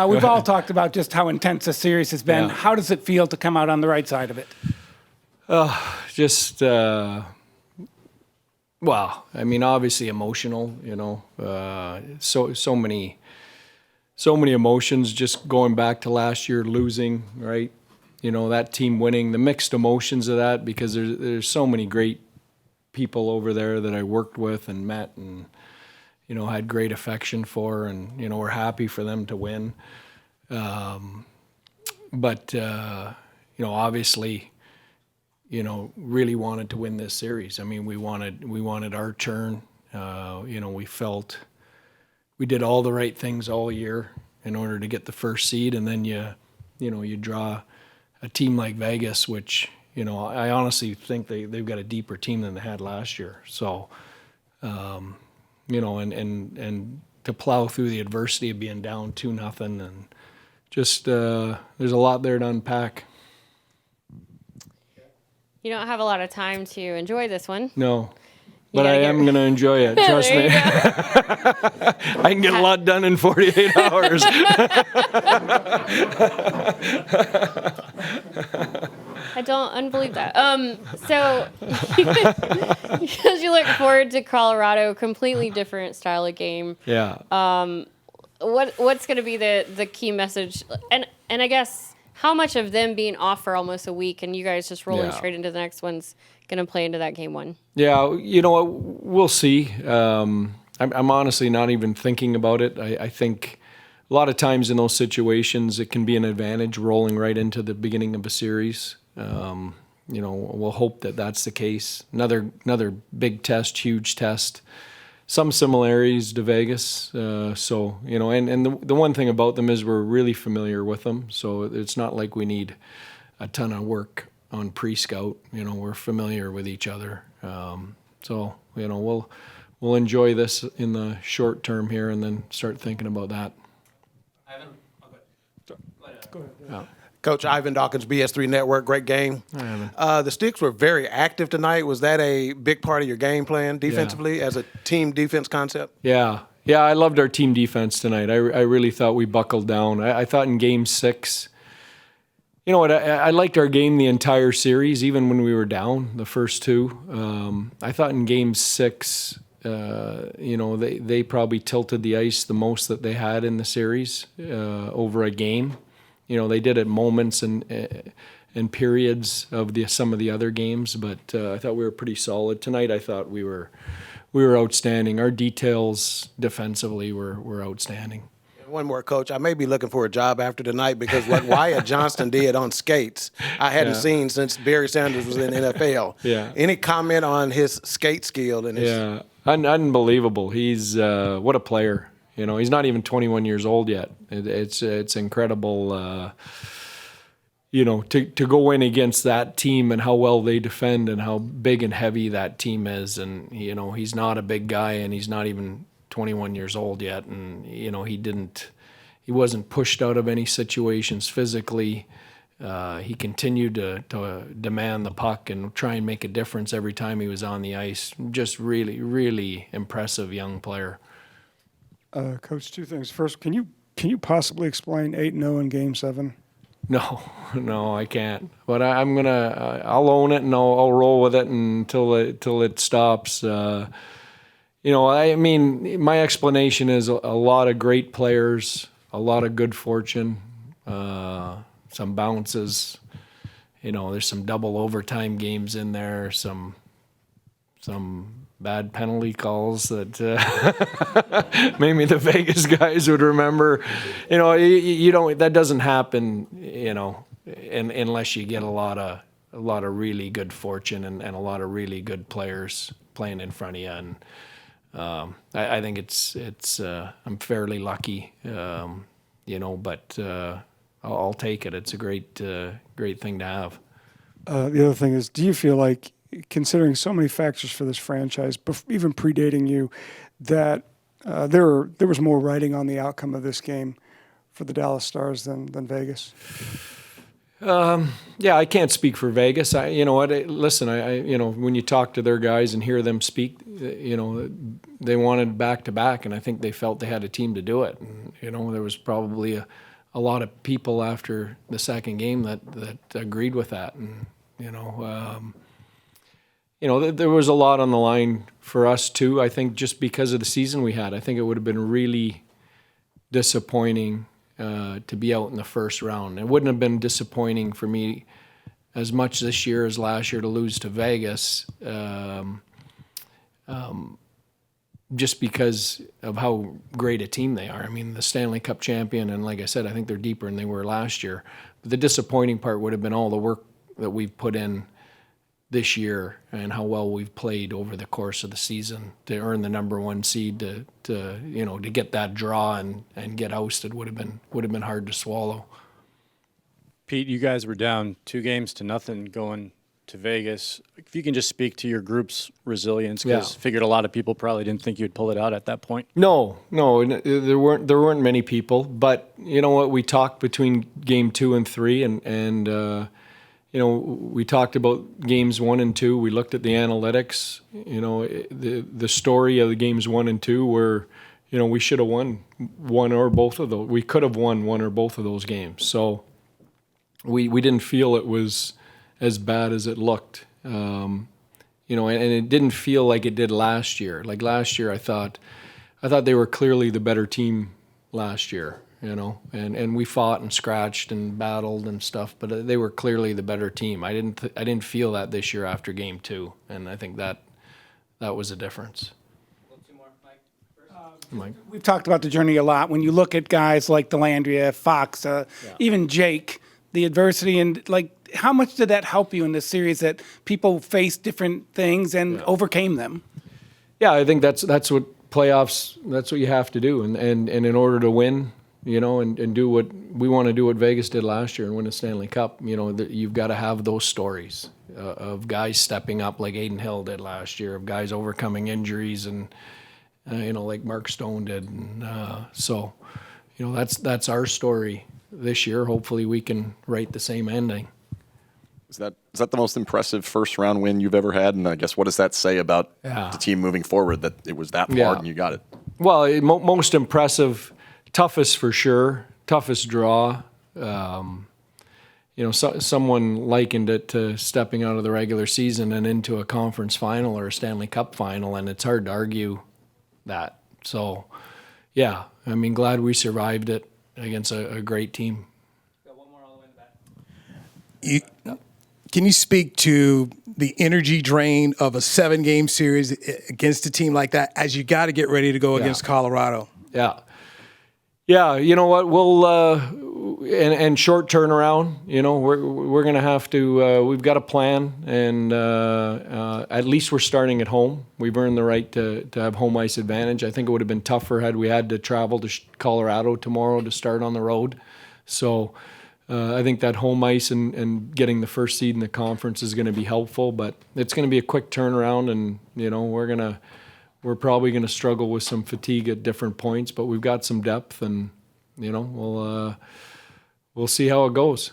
We've all talked about just how intense this series has been. Yeah. How does it feel to come out on the right side of it? Just, well, I mean, obviously emotional, you know, so many emotions just going back to last year losing, right? You know, that team winning, the mixed emotions of that, because there's so many great people over there that I worked with and met and, you know, had great affection for, and, you know, we're happy for them to win. But you know, obviously, you know, really wanted to win this series. I mean, we wanted our turn. You know, we felt we did all the right things all year in order to get the first seed, and then you draw a team like Vegas, which, you know, I honestly think they've got a deeper team than they had last year. So, you know, and to plow through the adversity of being down 2-0, and just there's a lot there to unpack. You don't have a lot of time to enjoy this one. No, but I am going to enjoy it. Trust me. I can get a lot done in 48 hours. I don't unbelieve that. So because you look forward to Colorado, completely different style of game. Yeah. What's going to be the key message? And I guess how much of them being off for almost a week and you guys just rolling straight into the next one's going to play into that game one? Yeah, you know what, we'll see. I'm honestly not even thinking about it. I think a lot of times in those situations it can be an advantage rolling right into the beginning of a series. You know, we'll hope that that's the case. Another big test, huge test. Some similarities to Vegas. So, you know, and the one thing about them is we're really familiar with them. So it's not like we need a ton of work on pre-scout. You know, we're familiar with each other. So, you know, we'll enjoy this in the short term here and then start thinking about that. Go ahead. Yeah. Coach Ivan Dawkins, BS3 Network, great game. The Sticks were very active tonight. Was that a big part of your game plan defensively as a team defense concept? Yeah, I loved our team defense tonight. I really thought we buckled down. I thought in Game 6, you know what, I liked our game the entire series, even when we were down the first two. I thought in Game 6, you know, they probably tilted the ice the most that they had in the series over a game. You know, they did it moments and periods of some of the other games, but I thought we were pretty solid tonight. I thought we were outstanding. Our details defensively were outstanding. One more, Coach. I may be looking for a job after tonight because what Wyatt Johnston did on skates, I hadn't seen since Barry Sanders was in the NFL. Yeah. Any comment on his skate skill? And his Unbelievable. He's what a player. You know, he's not even 21 years old yet. It's incredible, you know, to go in against that team and how well they defend and how big and heavy that team is. And, you know, he's not a big guy and he's not even 21 years old yet. And, you know, he wasn't pushed out of any situations physically. He continued to demand the puck and try and make a difference every time he was on the ice. Just really, really impressive young player. Coach, two things. First, can you possibly explain 8-0 in Game 7? No, I can't. But I'll own it and I'll roll with it until it stops. You know, I mean, my explanation is a lot of great players, a lot of good fortune, some bounces. You know, there's some double overtime games in there, some bad penalty calls that maybe the Vegas guys would remember. You know, you don't. That doesn't happen. You know, unless you get a lot of really good fortune and a lot of really good players playing in front of you. And I think it's I'm fairly lucky. You know, but I'll take it. It's a great thing to have. The other thing is, do you feel like, considering so many factors for this franchise, even predating you, that there was more writing on the outcome of this game for the Dallas Stars than Vegas? Yeah, I can't speak for Vegas. You know what? Listen, you know, when you talk to their guys and hear them speak, you know, they wanted back to back, and I think they felt they had a team to do it. And, you know, there was probably a lot of people after the second game that agreed with that, and there was a lot on the line for us too. I think just because of the season we had, I think it would have been really disappointing to be out in the first round. It wouldn't have been disappointing for me as much this year as last year to lose to Vegas, just because of how great a team they are. I mean, the Stanley Cup champion, and like I said, I think they're deeper than they were last year. But the disappointing part would have been all the work that we've put in this year and how well we've played over the course of the season to earn the number one seed, to get that draw and get ousted would have been hard to swallow. Pete, you guys were down 2-0 going to Vegas. If you can just speak to your group's resilience, because figured a lot of people probably didn't think you'd pull it out at that point. No, there weren't many people, but you know what? We talked between game 2 and 3, and we talked about games 1 and 2. We looked at the analytics. The story of the games 1 and 2 were, we should have won one or both of those. We could have won one or both of those games. So we didn't feel it was as bad as it looked. And it didn't feel like it did last year. Like last year, I thought they were clearly the better team last year. And we fought and scratched and battled and stuff, but they were clearly the better team. I didn't feel that this year after game 2, and I think that was a difference. Mike. We've talked about the journey a lot. When you look at guys like Delandria, Fox, even Jake, the adversity, and how much did that help you in this series that people faced different things and overcame them? Yeah, I think that's what playoffs. That's what you have to do, and in order to win, and do what we want to do, what Vegas did last year and win a Stanley Cup, you've got to have those stories of guys stepping up like Aiden Hill did last year, of guys overcoming injuries, and like Mark Stone did, and that's our story this year. Hopefully, we can write the same ending. Is that the most impressive first round win you've ever had? And I guess what does that say about the team moving forward, that it was that hard and you got it? Well, most impressive, toughest for sure, toughest draw. Someone likened it to stepping out of the regular season and into a conference final or a Stanley Cup final, and it's hard to argue that. So, yeah, I mean, glad we survived it against a great team. Got one more all the way in the back. Can you speak to the energy drain of a 7-game series against a team like that as you got to get ready to go against Colorado? Yeah. Yeah, you know what? We'll and short turnaround. We're going to have to. We've got a plan, and at least we're starting at home. We've earned the right to have home ice advantage. I think it would have been tougher had we had to travel to Colorado tomorrow to start on the road. So I think that home ice and getting the first seed in the conference is going to be helpful. But it's going to be a quick turnaround, and we're probably going to struggle with some fatigue at different points, but we've got some depth, and we'll see how it goes.